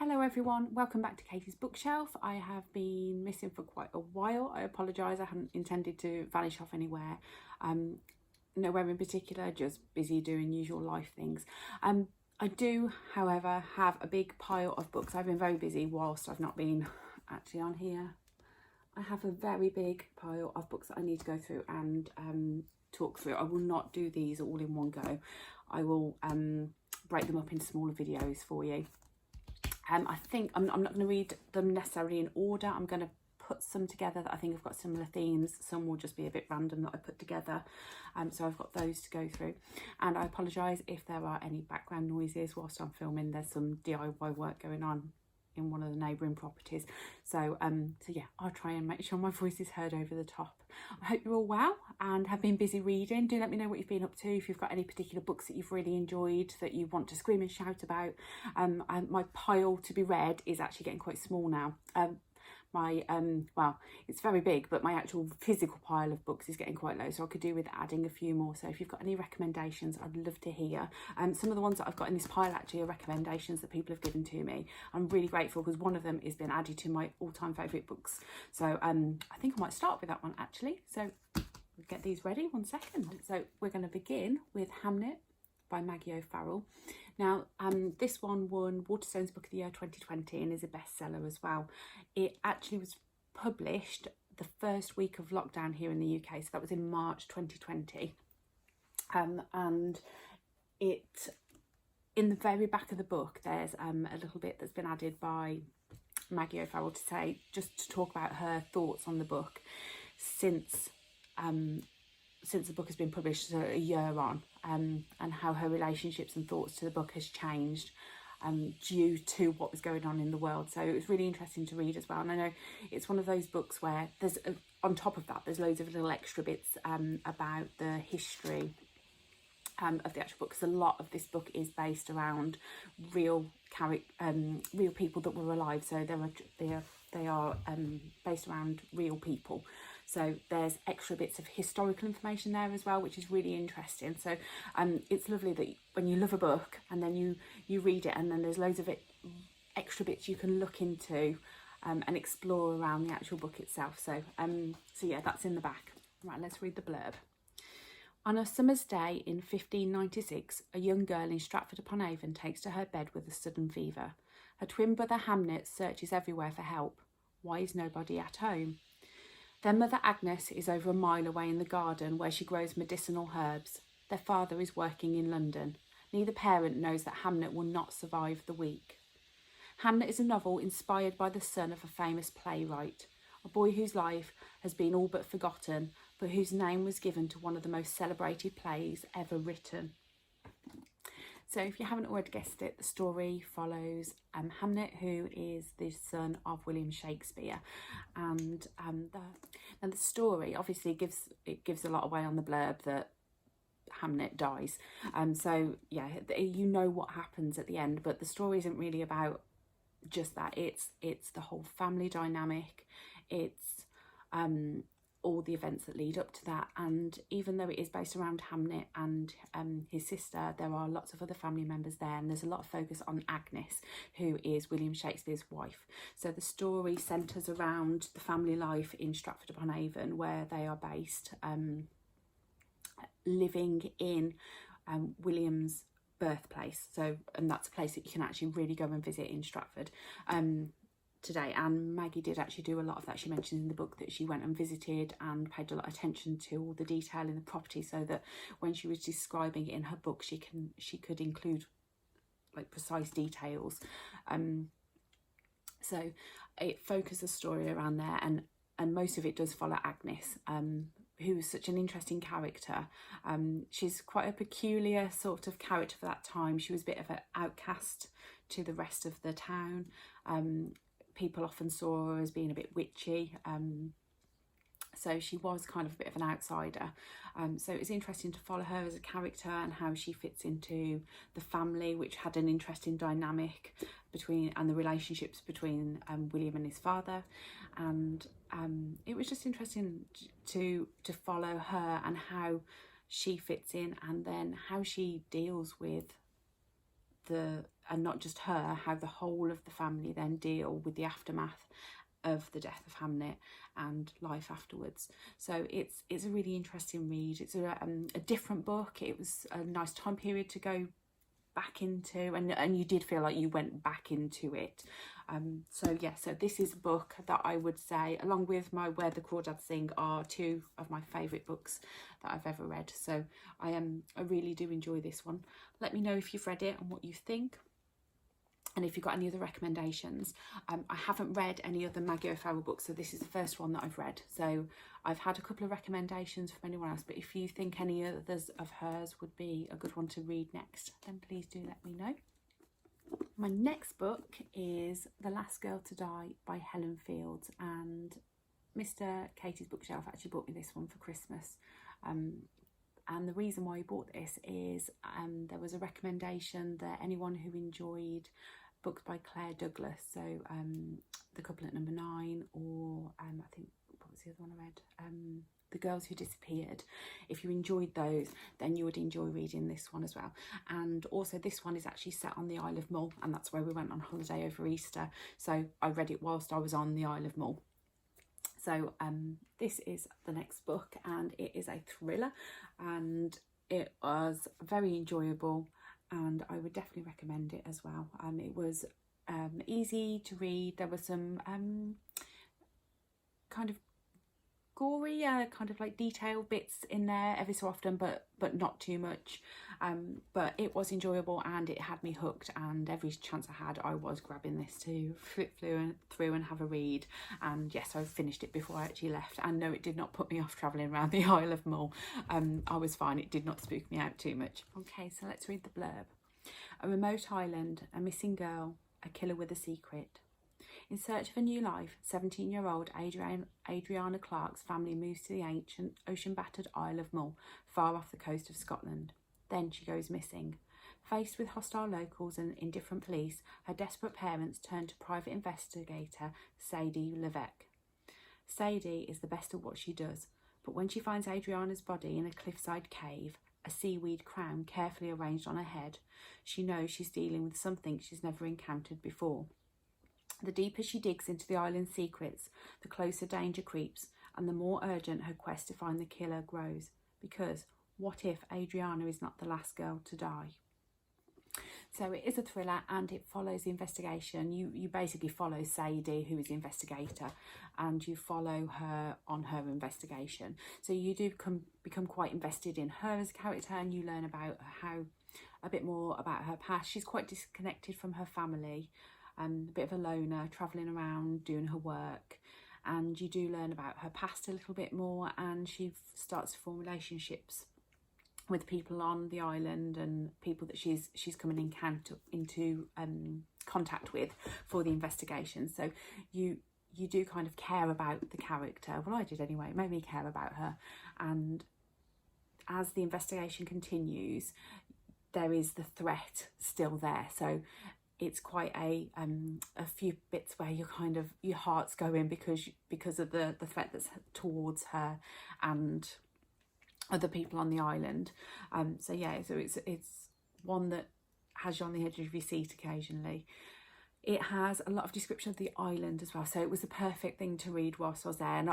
Hello everyone, welcome back to Katie's Bookshelf. I have been missing for quite a while. I apologise, I hadn't intended to vanish off anywhere. Nowhere in particular, just busy doing usual life things. I do, however, have a big pile of books. I've been very busy whilst I've not been actually on here. I have a very big pile of books that I need to go through and talk through. I will not do these all in one go. I will break them up into smaller videos for you. I think I'm not going to read them necessarily in order. I'm going to put some together that I think have got similar themes. Some will just be a bit random that I put together. So I've got those to go through. And I apologise if there are any background noises whilst I'm filming. There's some DIY work going on in one of the neighbouring properties. So yeah, I'll try and make sure my voice is heard over the top. I hope you're all well and have been busy reading. Do let me know what you've been up to, if you've got any particular books that you've really enjoyed that you want to scream and shout about. My pile to be read is actually getting quite small now. Well, it's very big, but my actual physical pile of books is getting quite low, so I could do with adding a few more. So if you've got any recommendations, I'd love to hear. Some of the ones that I've got in this pile actually are recommendations that people have given to me. I'm really grateful because one of them has been added to my all-time favourite books. So I think I might start with that one actually. So we'll get these ready, 1 second. So we're going to begin with Hamnet by Maggie O'Farrell. Now, this one won Waterstone's Book of the Year 2020 and is a bestseller as well. It actually was published the first week of lockdown here in the UK, so that was in March 2020. And it, in the very back of the book, there's a little bit that's been added by Maggie O'Farrell to say, just to talk about her thoughts on the book since the book has been published, so a year on, and how her relationships and thoughts to the book has changed due to what was going on in the world. So it was really interesting to read as well. And I know it's one of those books where there's, on top of that, there's loads of little extra bits about the history of the actual book, because a lot of this book is based around real people that were alive. So they are based around real people. So there's extra bits of historical information there as well, which is really interesting. So it's lovely that when you love a book and then you read it, and then there's loads of extra bits you can look into and explore around the actual book itself. So yeah, that's in the back. Right, let's read the blurb. On a summer's day in 1596, a young girl in Stratford-upon-Avon takes to her bed with a sudden fever. Her twin brother Hamnet searches everywhere for help. Why is nobody at home? Their mother Agnes is over a mile away in the garden where she grows medicinal herbs. Their father is working in London. Neither parent knows that Hamnet will not survive the week. Hamnet is a novel inspired by the son of a famous playwright, a boy whose life has been all but forgotten, but whose name was given to one of the most celebrated plays ever written. So if you haven't already guessed it, the story follows Hamnet, who is the son of William Shakespeare, and the story obviously gives a lot away on the blurb that Hamnet dies. So yeah, you know what happens at the end, but the story isn't really about just that. It's the whole family dynamic. It's all the events that lead up to that, and even though it is based around Hamnet and his sister, there are lots of other family members there, and there's a lot of focus on Agnes, who is William Shakespeare's wife. So the story centres around the family life in Stratford-upon-Avon, where they are based, living in William's birthplace. So, and that's a place that you can actually really go and visit in Stratford today. And Maggie did actually do a lot of that. She mentioned in the book that she went and visited and paid a lot of attention to all the detail in the property, so that when she was describing it in her book, she could include like precise details. So it focuses the story around there, and most of it does follow Agnes, who is such an interesting character. She's quite a peculiar sort of character for that time. She was a bit of an outcast to the rest of the town. People often saw her as being a bit witchy, so she was kind of a bit of an outsider. So it's interesting to follow her as a character and how she fits into the family, which had an interesting dynamic and the relationships between William and his father. And it was just interesting to follow her and how she fits in, and then how she deals with the and not just her, how the whole of the family then deal with the aftermath of the death of Hamnet and life afterwards. So it's a really interesting read. It's a different book. It was a nice time period to go back into, and you did feel like you went back into it. So this is a book that I would say, along with my Where the Crawdads Sing, are two of my favourite books that I've ever read. So I really do enjoy this one. Let me know if you've read it and what you think, and if you've got any other recommendations. I haven't read any other Maggie O'Farrell books, so this is the first one that I've read. So I've had a couple of recommendations from anyone else, but if you think any others of hers would be a good one to read next, then please do let me know. My next book is The Last Girl to Die by Helen Fields, and Mr. Katie's Bookshelf actually bought me this one for Christmas. And the reason why he bought this is there was a recommendation that anyone who enjoyed books by Claire Douglas, so The Couple at Number 9, or I think, what was the other one I read? The Girls Who Disappeared. If you enjoyed those, then you would enjoy reading this one as well. And also this one is actually set on the Isle of Mull, and that's where we went on holiday over Easter. So I read it whilst I was on the Isle of Mull. So this is the next book, and it is a thriller, and it was very enjoyable, and I would definitely recommend it as well. It was easy to read. There were some kind of gory, kind of like detailed bits in there every so often, but not too much. But it was enjoyable, and it had me hooked, and every chance I had I was grabbing this to flip through and have a read. And yes, I finished it before I actually left, and no, it did not put me off travelling around the Isle of Mull. I was fine. It did not spook me out too much. Okay, so let's read the blurb. A remote island, a missing girl, a killer with a secret. In search of a new life, 17-year-old Adriana Clark's family moves to the ancient ocean-battered Isle of Mull, far off the coast of Scotland. Then she goes missing. Faced with hostile locals and indifferent police, her desperate parents turn to private investigator Sadie Levesque. Sadie is the best at what she does, but when she finds Adriana's body in a cliffside cave, a seaweed crown carefully arranged on her head, she knows she's dealing with something she's never encountered before. The deeper she digs into the island's secrets, the closer danger creeps, and the more urgent her quest to find the killer grows. Because what if Adriana is not the last girl to die? So it is a thriller, and it follows the investigation. You basically follow Sadie, who is the investigator, and you follow her on her investigation. So you do become quite invested in her as a character, and you learn about a bit more about her past. She's quite disconnected from her family, a bit of a loner, travelling around doing her work, and you do learn about her past a little bit more, and she starts to form relationships with people on the island and people that she's come into contact with for the investigation. So you do kind of care about the character. Well, I did anyway. It made me care about her, and as the investigation continues, there is the threat still there. So it's quite a few bits where your heart's going because of the threat that's towards her and other people on the island. So it's one that has you on the edge of your seat occasionally. It has a lot of description of the island as well, so it was the perfect thing to read whilst I was there. And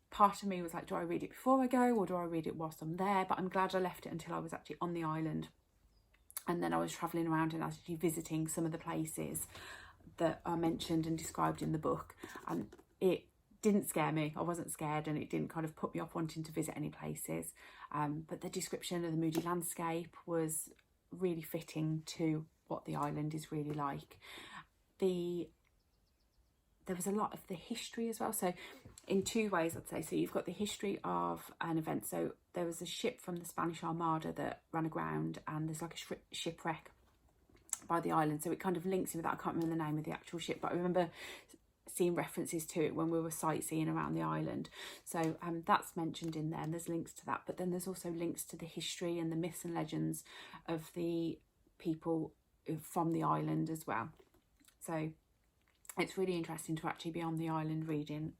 part of me was like, do I read it before I go, or do I read it whilst I'm there? But I'm glad I left it until I was actually on the island. And then I was travelling around and actually visiting some of the places that are mentioned and described in the book. And it didn't scare me. I wasn't scared, and it didn't kind of put me off wanting to visit any places. But the description of the moody landscape was really fitting to what the island is really like. There was a lot of the history as well. So in two ways, I'd say. So you've got the history of an event. So there was a ship from the Spanish Armada that ran aground, and there's like a shipwreck by the island. So it kind of links in with that. I can't remember the name of the actual ship, but I remember seeing references to it when we were sightseeing around the island. So that's mentioned in there, and there's links to that. But then there's also links to the history and the myths and legends of the people from the island as well. So it's really interesting to actually be on the island reading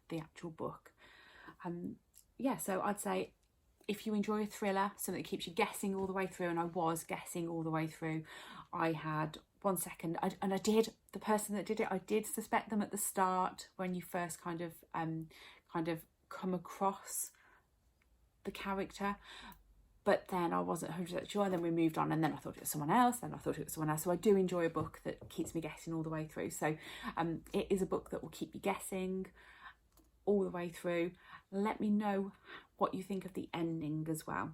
the actual book. So I'd say if you enjoy a thriller, something that keeps you guessing all the way through, and I was guessing all the way through. I had 1 second, and I did, the person that did it, I did suspect them at the start when you first kind of come across the character, but then I wasn't 100% sure, and then we moved on, and then I thought it was someone else, then I thought it was someone else. So I do enjoy a book that keeps me guessing all the way through. So it is a book that will keep you guessing all the way through. Let me know what you think of the ending as well.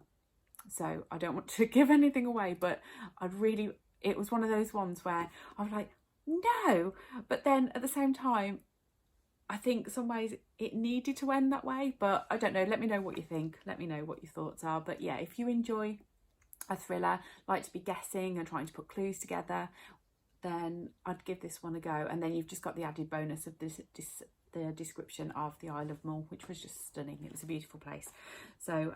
So I don't want to give anything away, but it was one of those ones where I was like, no, but then at the same time, I think some ways it needed to end that way, but I don't know. Let me know what you think. Let me know what your thoughts are. But yeah, if you enjoy a thriller, like to be guessing and trying to put clues together, then I'd give this one a go. And then you've just got the added bonus of the description of the Isle of Mull, which was just stunning. It was a beautiful place. So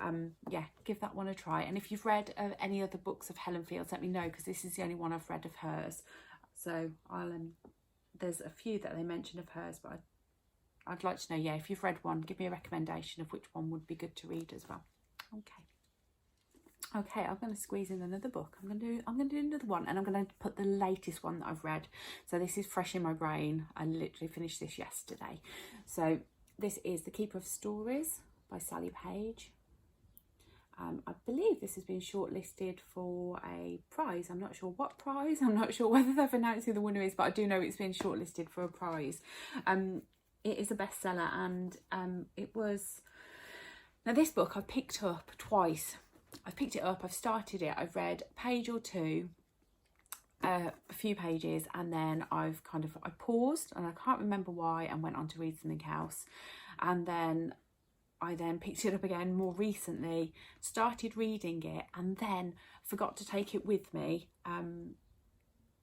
yeah, give that one a try. And if you've read any other books of Helen Field's, let me know, because this is the only one I've read of hers. So I'll there's a few that they mention of hers, but I'd like to know, yeah, if you've read one, give me a recommendation of which one would be good to read as well. Okay, I'm going to squeeze in another book. I'm going to do another one, and I'm going to put the latest one that I've read. So this is fresh in my brain. I literally finished this yesterday. So this is The Keeper of Stories by Sally Page. I believe this has been shortlisted for a prize. I'm not sure what prize. I'm not sure whether they've announced who the winner is, but I do know it's been shortlisted for a prize. It is a bestseller, and it was... Now this book I picked up twice. I've picked it up, I've started it, I've read a page or two, a few pages, and then I paused, and I can't remember why, and went on to read something else. And then I picked it up again more recently, started reading it, and then forgot to take it with me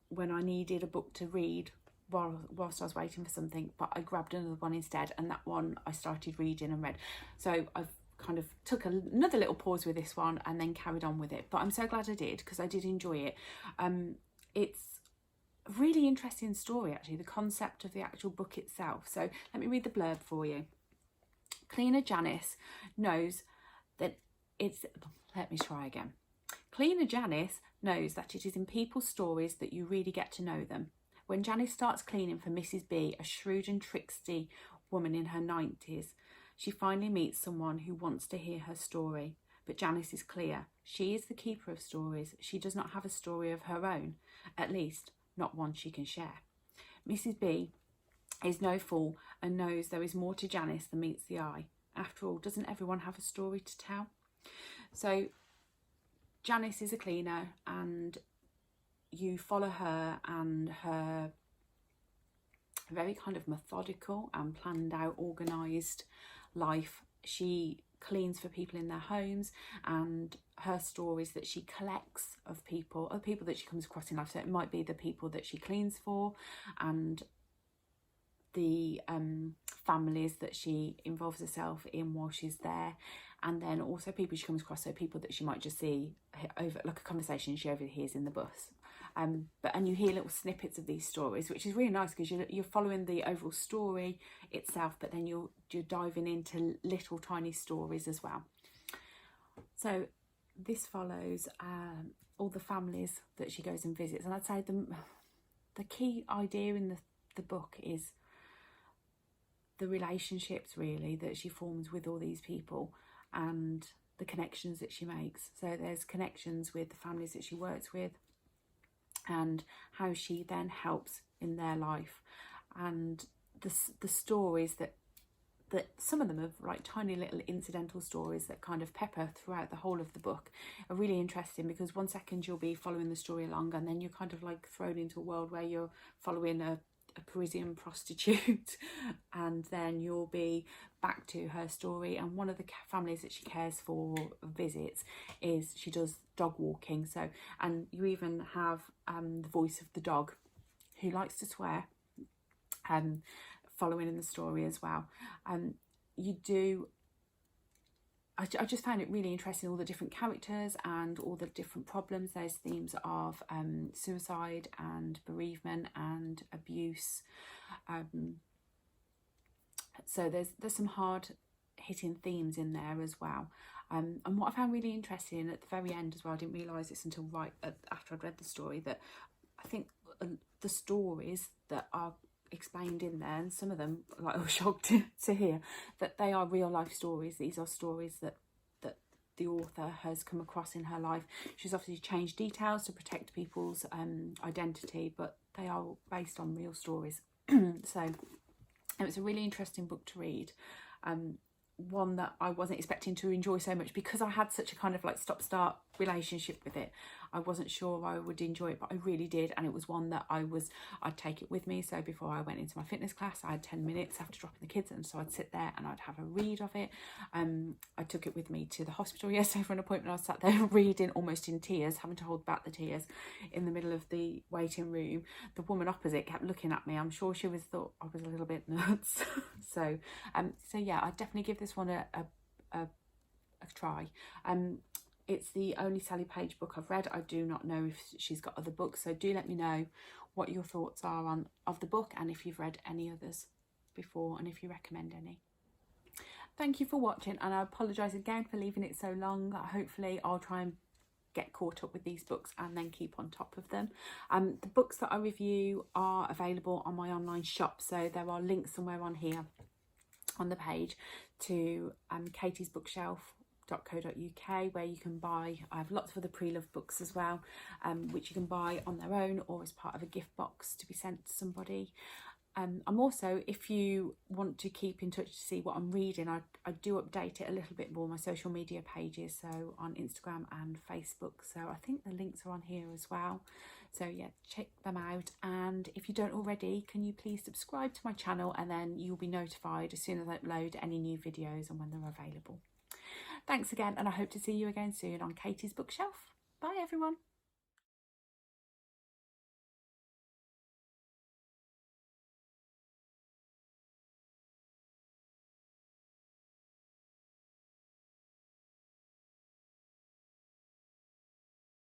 when I needed a book to read whilst I was waiting for something, but I grabbed another one instead, and that one I started reading and read. So I've kind of took another little pause with this one and then carried on with it, but I'm so glad I did, because I did enjoy it. It's a really interesting story, actually, the concept of the actual book itself. So let me read the blurb for you. Cleaner Janice knows that Cleaner Janice knows that it is in people's stories that you really get to know them. When Janice starts cleaning for Mrs. B, a shrewd and tricksy woman in her 90s, she finally meets someone who wants to hear her story. But Janice is clear. She is the keeper of stories. She does not have a story of her own, at least not one she can share. Mrs. B is no fool and knows there is more to Janice than meets the eye. After all, doesn't everyone have a story to tell? So Janice is a cleaner, and you follow her and her very kind of methodical and planned out, organised life. She cleans for people in their homes, and her stories that she collects of people that she comes across in life. So it might be the people that she cleans for, and the families that she involves herself in while she's there, and then also people she comes across, so people that she might just see over, like a conversation she overhears in the bus. And you hear little snippets of these stories, which is really nice, because you're following the overall story itself, but then you're diving into little tiny stories as well. So this follows all the families that she goes and visits, and I'd say the key idea in the book is the relationships, really, that she forms with all these people, and the connections that she makes. So there's connections with the families that she works with, and how she then helps in their life, and the stories that some of them are like tiny little incidental stories that kind of pepper throughout the whole of the book are really interesting, because 1 second you'll be following the story along, and then you're kind of like thrown into a world where you're following a Parisian prostitute, and then you'll be back to her story. And one of the families that she cares for visits is she does dog walking. So, and you even have the voice of the dog, who likes to swear, following in the story as well. I just found it really interesting, all the different characters and all the different problems. There's themes of suicide and bereavement and abuse. So there's some hard hitting themes in there as well. And what I found really interesting at the very end as well, I didn't realise this until after I'd read the story, that I think the stories that are explained in there, and some of them, like, I was shocked to hear that they are real life stories. These are stories that the author has come across in her life. She's obviously changed details to protect people's identity, but they are based on real stories. So it was a really interesting book to read. One that I wasn't expecting to enjoy so much, because I had such a kind of like stop-start relationship with it. I wasn't sure I would enjoy it, but I really did, and it was one that I'd take it with me. So before I went into my fitness class, I had 10 minutes after dropping the kids, and so I'd sit there and I'd have a read of it. I took it with me to the hospital yesterday for an appointment. I was sat there reading, almost in tears, having to hold back the tears in the middle of the waiting room. The woman opposite kept looking at me. I'm sure she thought I was a little bit nuts. So yeah, I'd definitely give this one a try. It's the only Sally Page book I've read. I do not know if she's got other books, so do let me know what your thoughts are of the book, and if you've read any others before, and if you recommend any. Thank you for watching, and I apologise again for leaving it so long. Hopefully I'll try and get caught up with these books and then keep on top of them. The books that I review are available on my online shop, so there are links somewhere on here on the page to katiesbookshelf.co.uk, where you can buy, I have lots of other pre-loved books as well, which you can buy on their own or as part of a gift box to be sent to somebody. I'm also, if you want to keep in touch to see what I'm reading, I do update it a little bit more, my social media pages, so on Instagram and Facebook, so I think the links are on here as well. So yeah, check them out, and if you don't already, can you please subscribe to my channel, and then you'll be notified as soon as I upload any new videos and when they're available. Thanks again, and I hope to see you again soon on Katie's Bookshelf. Bye everyone.